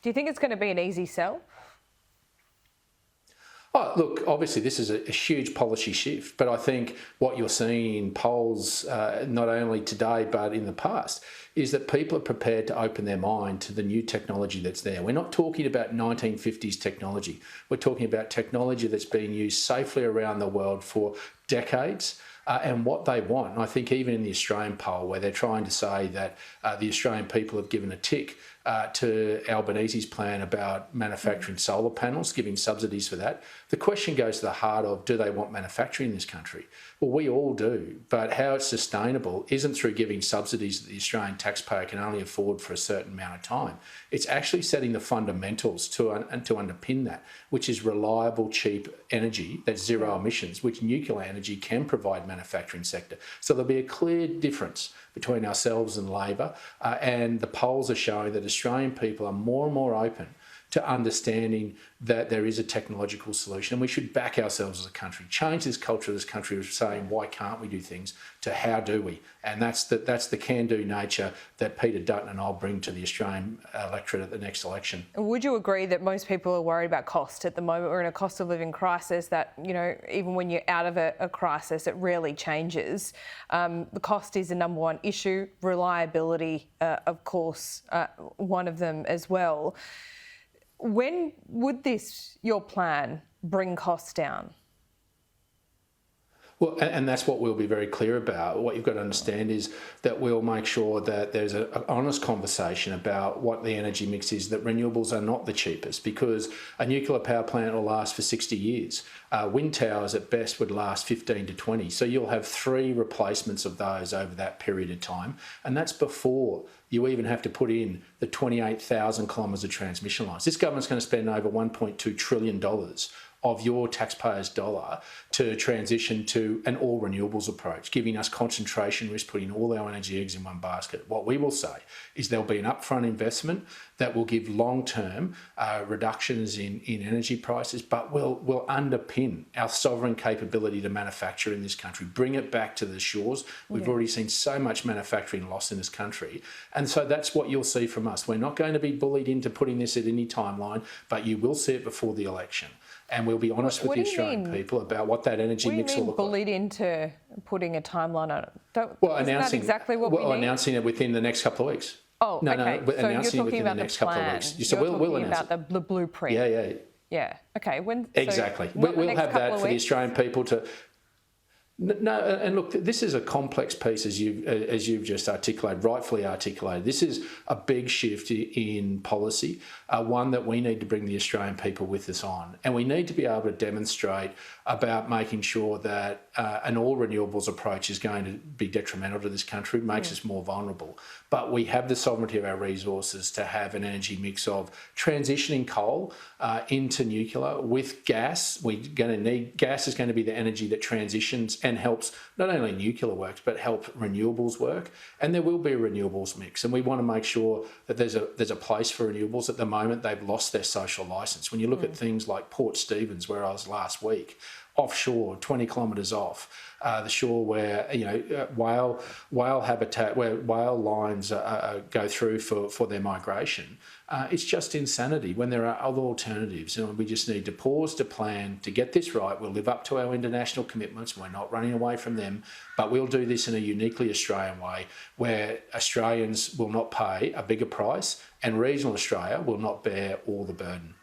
Do you think it's going to be an easy sell? Oh, look, obviously this is a huge policy shift, but I think what you're seeing in polls, not only today but in the past, is that people are prepared to open their mind to the new technology that's there. We're not talking about 1950s technology. We're talking about technology that's been used safely around the world for decades. And what they want. And I think even in the Australian poll, where they're trying to say that the Australian people have given a tick to Albanese's plan about manufacturing solar panels, giving subsidies for that, the question goes to the heart of, do they want manufacturing in this country? Well, we all do, but how it's sustainable isn't through giving subsidies that the Australian taxpayer can only afford for a certain amount of time. It's actually setting the fundamentals to underpin that, which is reliable, cheap energy that's zero emissions, which nuclear energy can provide manufacturing sector. So there'll be a clear difference between ourselves and Labor, and the polls are showing that Australian people are more and more open to understanding that there is a technological solution, and we should back ourselves as a country, change this culture of this country of saying, why can't we do things, to how do we? And that's the can-do nature that Peter Dutton and I'll bring to the Australian electorate at the next election. Would you agree that most people are worried about cost at the moment? We're in a cost of living crisis that, you know, even when you're out of a crisis, it rarely changes. The cost is the number one issue, reliability, of course, one of them as well. When would your plan, bring costs down? Well, and that's what we'll be very clear about. What you've got to understand is that we'll make sure that there's an honest conversation about what the energy mix is, that renewables are not the cheapest, because a nuclear power plant will last for 60 years. Wind towers at best would last 15 to 20. So you'll have 3 replacements of those over that period of time. And that's before you even have to put in the 28,000 kilometres of transmission lines. This government's going to spend over $1.2 trillion of your taxpayers' dollar to transition to an all renewables approach, giving us concentration risk, putting all our energy eggs in one basket. What we will say is there'll be an upfront investment that will give long-term reductions in energy prices, but will underpin our sovereign capability to manufacture in this country, bring it back to the shores. We've already seen so much manufacturing loss in this country. And so that's what you'll see from us. We're not going to be bullied into putting this at any timeline, but you will see it before the election. And we'll be honest with the Australian people about what that energy mix will look like. What do you mean bullied into putting a timeline on it? Well, isn't that exactly what we need? Announcing it within the next couple of weeks. Oh, okay. No, so announcing you're it within the next couple of weeks. So we'll announce about the blueprint. Yeah. Yeah. Okay. Exactly. We'll have that for the Australian people to. No, and look, this is a complex piece, as you've just articulated, rightfully articulated. This is a big shift in policy, one that we need to bring the Australian people with us on. And we need to be able to demonstrate about making sure that an all renewables approach is going to be detrimental to this country, makes us more vulnerable. But we have the sovereignty of our resources to have an energy mix of transitioning coal into nuclear with gas. We're going to need gas is going to be the energy that transitions and helps not only nuclear works but help renewables work. And there will be a renewables mix, and we want to make sure that there's a place for renewables. At the moment, they've lost their social licence. When you look at things like Port Stephens, where I was last week, offshore, 20 kilometres off the shore, where whale habitat, where whale lines go through for their migration. It's just insanity when there are other alternatives, and we just need to pause to plan to get this right. We'll live up to our international commitments. We're not running away from them, but we'll do this in a uniquely Australian way, where Australians will not pay a bigger price and regional Australia will not bear all the burden.